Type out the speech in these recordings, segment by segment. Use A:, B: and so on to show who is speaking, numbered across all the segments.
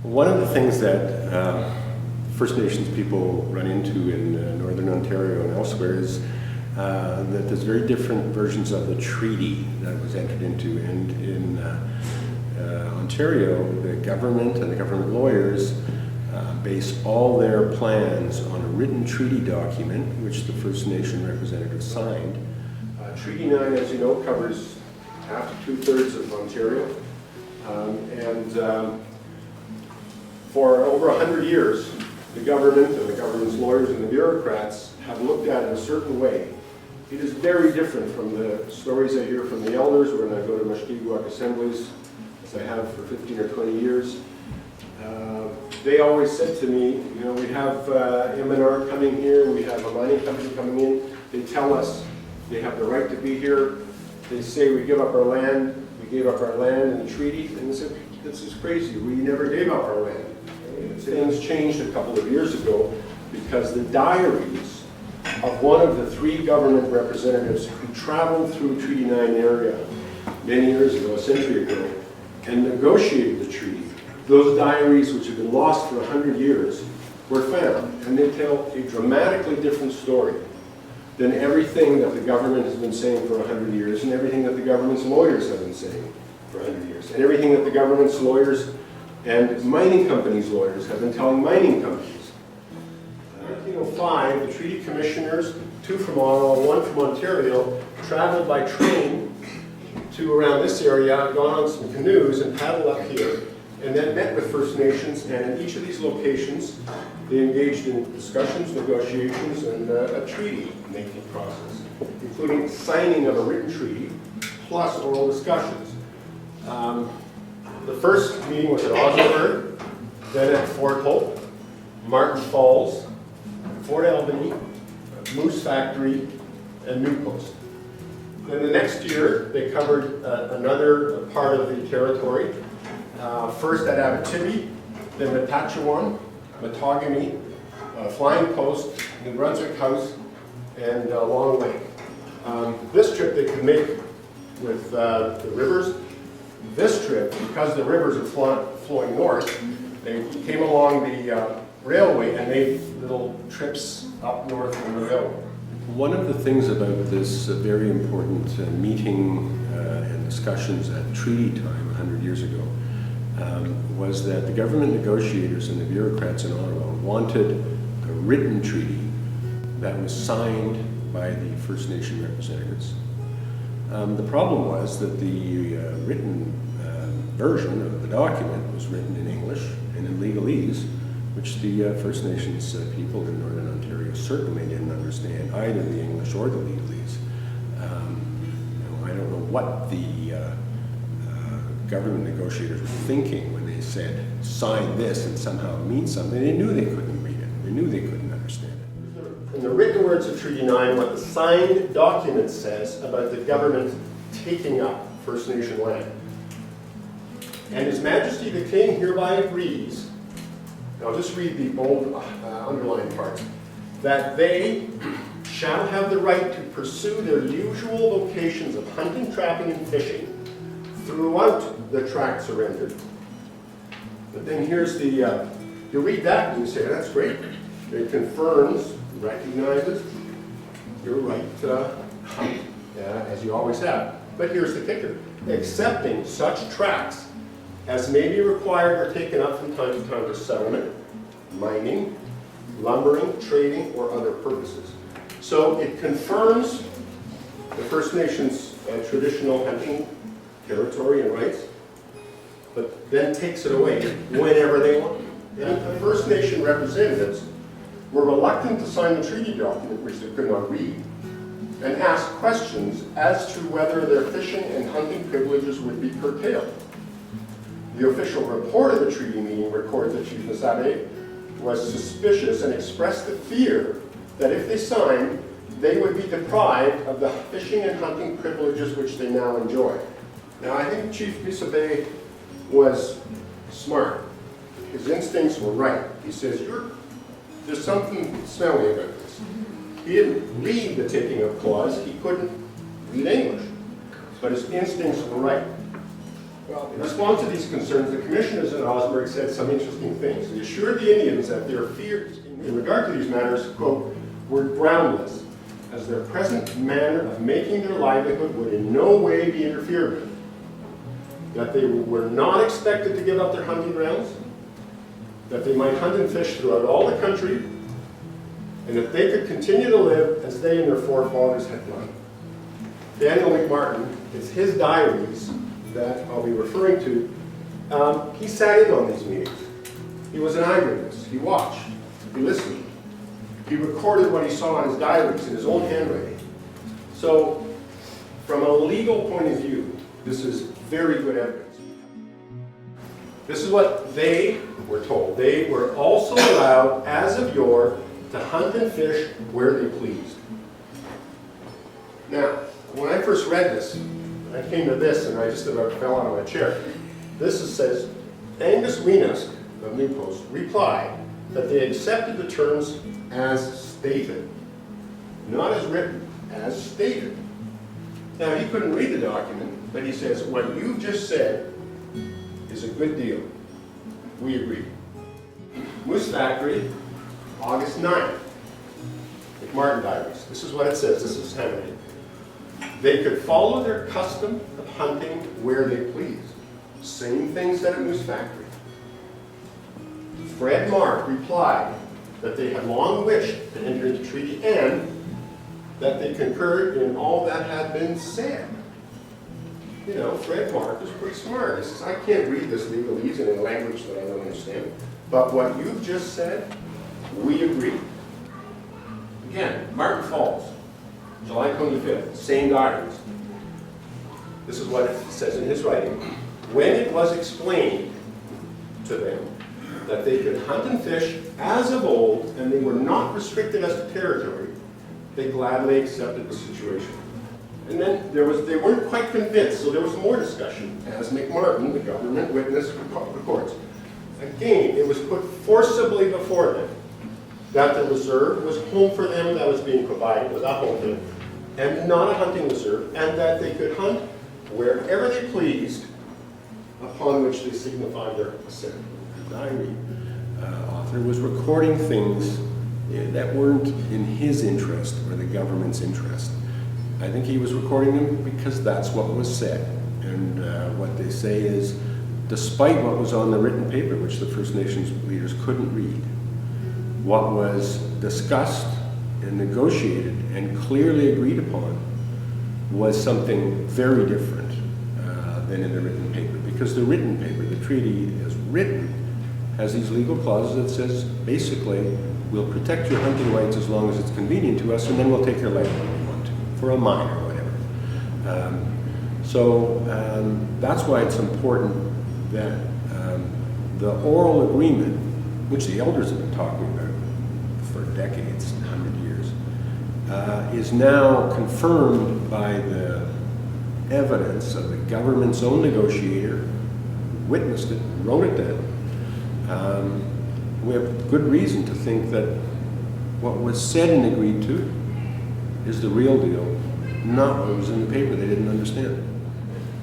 A: One of the things that First Nations people run into in Northern Ontario and elsewhere is that there's very different versions of the treaty that was entered into. And in Ontario, the government and the government lawyers base all their plans on a written treaty document, which the First Nation representatives signed. Treaty 9, as you know, covers half to two-thirds of Ontario. For over 100 years, the government and the government's lawyers and the bureaucrats have looked at it a certain way. It is very different from the stories I hear from the elders when I go to Mushkegowuk assemblies, as I have for 15 or 20 years. They always said to me, you know, we have M&R coming here, we have a mining company coming in. They tell us they have the right to be here. They say we give up our land. We gave up our land in the treaty. And they said, this is crazy. We never gave up our land. Things changed a couple of years ago because the diaries of one of the three government representatives who traveled through Treaty 9 area many years ago, a century ago, and negotiated the treaty. Those diaries, which have been lost for 100 years, were found, and they tell a dramatically different story than everything that the government has been saying for 100 years and everything that the government's lawyers have been saying for 100 years, and everything that the government's lawyers and mining companies' lawyers have been telling mining companies. In 1905, the treaty commissioners, two from Ottawa, one from Ontario, traveled by train to around this area, gone on some canoes and paddled up here, and then met with First Nations, and in each of these locations, they engaged in discussions, negotiations, and a treaty-making process, including signing of a written treaty, plus oral discussions. The first meeting was at Osnaburg, then at Fort Hope, Martin Falls, Fort Albany, Moose Factory, and New Post. Then the next year, they covered another part of the territory. First at Abitibi, then Matachewan, Matagami, Flying Post, New Brunswick House, and Long Lake. This trip they could make with the rivers. This trip, because the rivers are flowing north, they came along the railway and made little trips up north on the railway. One of the things about this very important meeting and discussions at treaty time 100 years ago was that the government negotiators and the bureaucrats in Ottawa wanted a written treaty that was signed by the First Nation representatives. The problem was that the written version of the document was written in English and in legalese, which the First Nations people in Northern Ontario certainly didn't understand, either the English or the legalese. I don't know what the government negotiators were thinking when they said, sign this and somehow it means something. They knew they couldn't read it. They knew they couldn't understand it. In the written words of Treaty 9, what the signed document says about the government taking up First Nation land. And His Majesty the King hereby agrees, I'll just read the bold underlined parts, that they shall have the right to pursue their usual vocations of hunting, trapping, and fishing throughout the tract surrendered. But then here's the, you read that and you say, that's great. It confirms, recognizes your right to hunt, as you always have. But here's the kicker. Accepting such tracts as may be required or taken up from time to time for settlement, mining, lumbering, trading, or other purposes. So it confirms the First Nations' traditional hunting territory and rights, but then takes it away whenever they want. And the First Nation representatives were reluctant to sign the treaty document, which they could not read, and asked questions as to whether their fishing and hunting privileges would be curtailed. The official report of the treaty meeting records that Chief Nasabe was suspicious and expressed the fear that if they signed, they would be deprived of the fishing and hunting privileges which they now enjoy. Now, I think Chief Nasabe was smart. His instincts were right. He says, there's something smelly about this. He didn't read the taking of clause. He couldn't read English. But his instincts were right. Well, in response to these concerns, the commissioners in Osberg said some interesting things. They assured the Indians that their fears in regard to these matters, quote, were groundless, as their present manner of making their livelihood would in no way be interfered with, that they were not expected to give up their hunting grounds, that they might hunt and fish throughout all the country, and that they could continue to live as they and their forefathers had done. Daniel MacMartin, it's his diaries that I'll be referring to. He sat in on these meetings. He was an eyewitness. He watched. He listened. He recorded what he saw in his diaries in his own handwriting. So, from a legal point of view, this is very good evidence. This is what they were told. They were also allowed, as of yore, to hunt and fish where they pleased. Now, when I first read this, I came to this and I just about fell out of my chair. This says, Angus Weenusk of New Post replied that they accepted the terms as stated. Not as written, as stated. Now, he couldn't read the document, but he says, what you've just said is a good deal. We agree. Moose Factory, August 9th. MacMartin Diaries. This is what it says. This is handwritten. They could follow their custom of hunting where they pleased. Same thing said at Moose Factory. Fred Mark replied that they had long wished to enter into treaty and that they concurred in all that had been said. You know, Fred Mark was pretty smart. He says, I can't read this legalese in a language that I don't understand, but what you've just said, we agree. Again, Martin Falls, July 25th, same diaries. This is what it says in his writing. When it was explained to them that they could hunt and fish as of old and they were not restricted as to territory, they gladly accepted the situation. And then they weren't quite convinced, so there was more discussion as MacMartin, the government witness, records. Again, it was put forcibly before them that the reserve was home for them, that was being provided, was a home for them, and not a hunting reserve, and that they could hunt wherever they pleased, upon which they signified their assent. The diary author was recording things that weren't in his interest or the government's interest. I think he was recording them because that's what was said. And what they say is, despite what was on the written paper, which the First Nations leaders couldn't read, what was discussed and negotiated and clearly agreed upon was something very different than in the written paper. Because the written paper, the treaty as written, has these legal clauses that says, basically, we'll protect your hunting rights as long as it's convenient to us, and then we'll take your life when we want to, for a mine or whatever. That's why it's important that the oral agreement, which the elders have been talking about for decades, 100 years, is now confirmed by the evidence of the government's own negotiator, who witnessed it, wrote it down. We have good reason to think that what was said and agreed to is the real deal, not what was in the paper they didn't understand.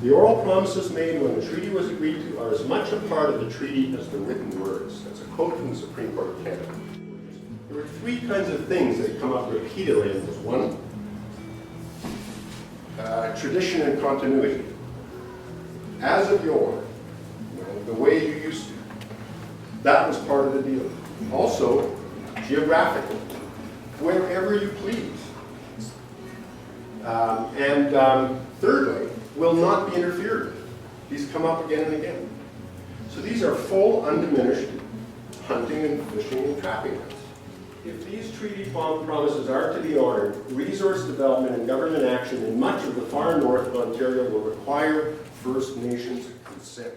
A: The oral promises made when the treaty was agreed to are as much a part of the treaty as the written words. That's a quote from the Supreme Court of Canada. There were three kinds of things that come up repeatedly in this. One, tradition and continuity. As of yore, the way you used to. That was part of the deal. Also, geographical, wherever you please. Thirdly, will not be interfered with. These come up again and again. So these are full, undiminished hunting and fishing and trapping rights. If these treaty promises are to be honored, resource development and government action in much of the far north of Ontario will require First Nations consent.